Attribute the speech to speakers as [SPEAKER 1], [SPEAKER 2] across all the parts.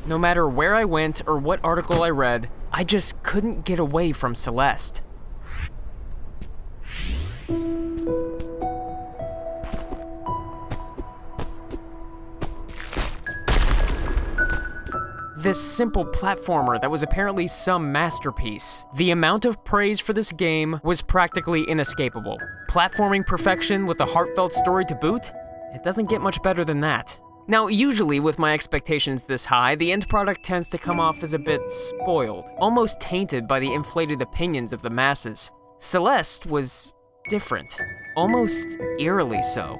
[SPEAKER 1] No matter where I went or what article I read, I just couldn't get away from Celeste. This simple platformer that was apparently some masterpiece. The amount of praise for this game was practically inescapable. Platforming perfection with a heartfelt story to boot? It doesn't get much better than that. Now, usually with my expectations this high, the end product tends to come off as a bit spoiled, almost tainted by the inflated opinions of the masses. Celeste was different, almost eerily so.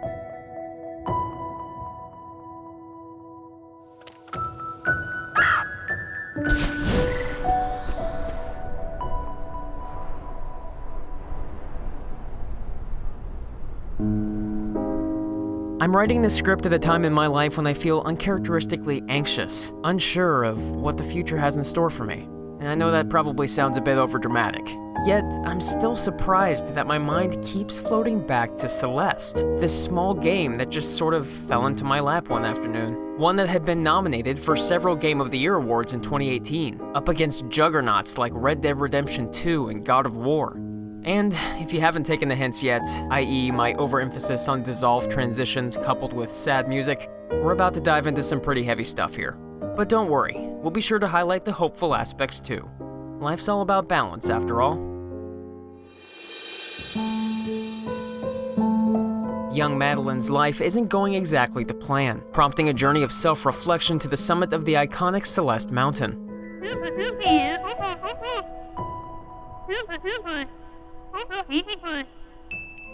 [SPEAKER 1] I'm writing this script at a time in my life when I feel uncharacteristically anxious, unsure of what the future has in store for me. And I know that probably sounds a bit overdramatic. Yet, I'm still surprised that my mind keeps floating back to Celeste, this small game that just sort of fell into my lap one afternoon. One that had been nominated for several Game of the Year awards in 2018, up against juggernauts like Red Dead Redemption 2 and God of War. And if you haven't taken the hints yet, i.e. my overemphasis on dissolved transitions coupled with sad music, we're about to dive into some pretty heavy stuff here. But don't worry, we'll be sure to highlight the hopeful aspects too. Life's all about balance after all. Young Madeline's life isn't going exactly to plan, prompting a journey of self-reflection to the summit of the iconic Celeste Mountain.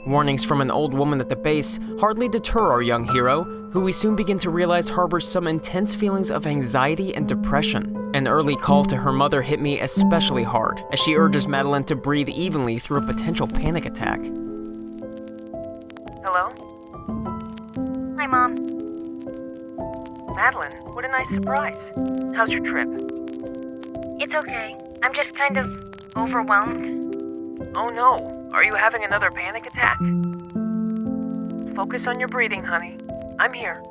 [SPEAKER 1] Warnings from an old woman at the base hardly deter our young hero, who we soon begin to realize harbors some intense feelings of anxiety and depression. An early call to her mother hit me especially hard, as she urges Madeline to breathe evenly through a potential panic attack.
[SPEAKER 2] Hello?
[SPEAKER 3] Hi, Mom.
[SPEAKER 2] Madeline, what a nice surprise. How's your trip?
[SPEAKER 3] It's okay. I'm just kind of overwhelmed.
[SPEAKER 2] Oh no, are you having another panic attack? Focus on your breathing, honey. I'm here.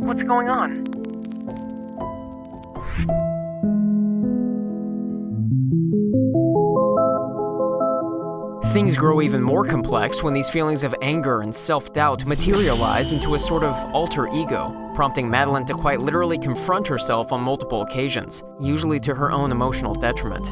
[SPEAKER 2] What's going on?
[SPEAKER 1] Things grow even more complex when these feelings of anger and self-doubt materialize into a sort of alter ego, prompting Madeline to quite literally confront herself on multiple occasions, usually to her own emotional detriment.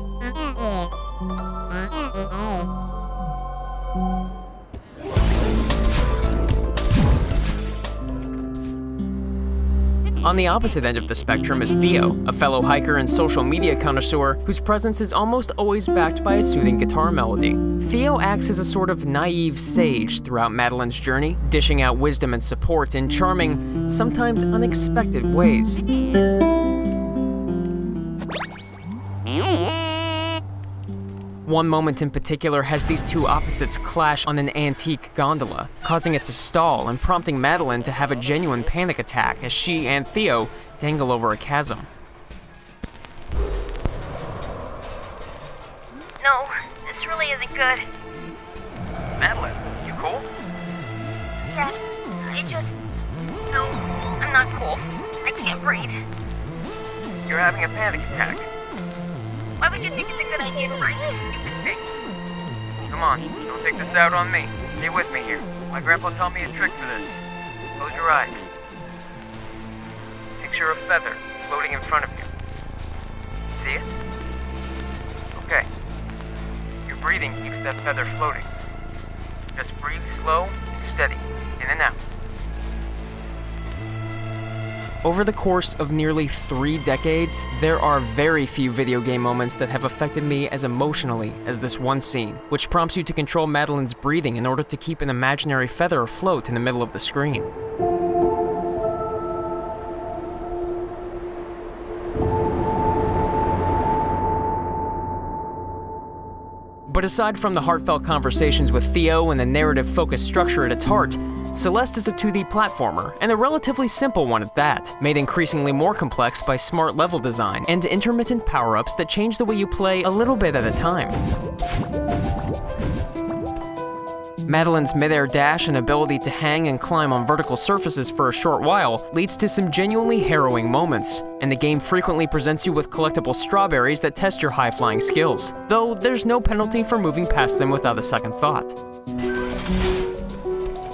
[SPEAKER 1] On the opposite end of the spectrum is Theo, a fellow hiker and social media connoisseur whose presence is almost always backed by a soothing guitar melody. Theo acts as a sort of naive sage throughout Madeline's journey, dishing out wisdom and support in charming, sometimes unexpected ways. One moment in particular has these two opposites clash on an antique gondola, causing it to stall and prompting Madeline to have a genuine panic attack as she and Theo dangle over a chasm.
[SPEAKER 3] No, this really isn't good.
[SPEAKER 2] Madeline, you cool?
[SPEAKER 3] Yeah, No, I'm not cool. I can't breathe.
[SPEAKER 2] You're having a panic attack.
[SPEAKER 3] Why would you think it's a good idea to try this stupid thing?
[SPEAKER 2] Come on, don't take this out on me. Stay with me here. My grandpa taught me a trick for this. Close your eyes. Picture a feather floating in front of you. See it? Okay. Your breathing keeps that feather floating. Just breathe slow and steady, in and out.
[SPEAKER 1] Over the course of nearly 3 decades, there are very few video game moments that have affected me as emotionally as this one scene, which prompts you to control Madeline's breathing in order to keep an imaginary feather afloat in the middle of the screen. But aside from the heartfelt conversations with Theo and the narrative-focused structure at its heart, Celeste is a 2D platformer, and a relatively simple one at that, made increasingly more complex by smart level design and intermittent power-ups that change the way you play a little bit at a time. Madeline's midair dash and ability to hang and climb on vertical surfaces for a short while leads to some genuinely harrowing moments, and the game frequently presents you with collectible strawberries that test your high-flying skills, though there's no penalty for moving past them without a second thought.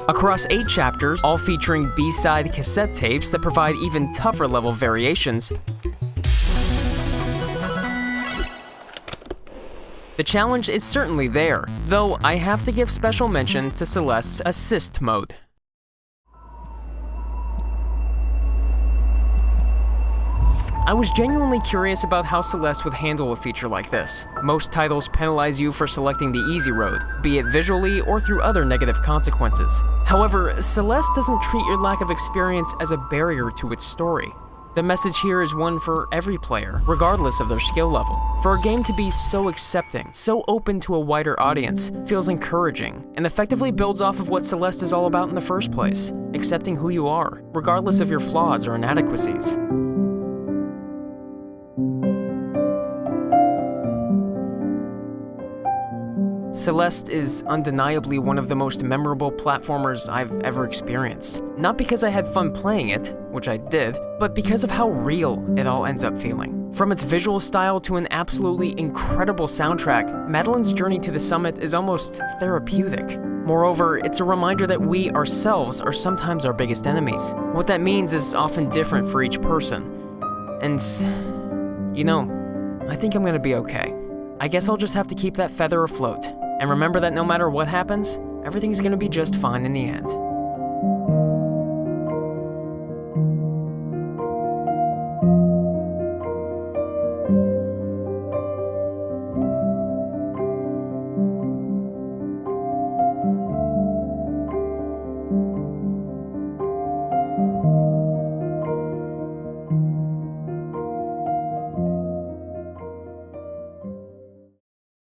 [SPEAKER 1] Across 8 chapters, all featuring B-side cassette tapes that provide even tougher level variations, the challenge is certainly there, though I have to give special mention to Celeste's assist mode. I was genuinely curious about how Celeste would handle a feature like this. Most titles penalize you for selecting the easy road, be it visually or through other negative consequences. However, Celeste doesn't treat your lack of experience as a barrier to its story. The message here is one for every player, regardless of their skill level. For a game to be so accepting, so open to a wider audience, feels encouraging, and effectively builds off of what Celeste is all about in the first place, accepting who you are, regardless of your flaws or inadequacies. Celeste is undeniably one of the most memorable platformers I've ever experienced. Not because I had fun playing it, which I did, but because of how real it all ends up feeling. From its visual style to an absolutely incredible soundtrack, Madeline's journey to the summit is almost therapeutic. Moreover, it's a reminder that we ourselves are sometimes our biggest enemies. What that means is often different for each person. And, you know, I think I'm gonna be okay. I guess I'll just have to keep that feather afloat. And remember that no matter what happens, everything's gonna be just fine in the end.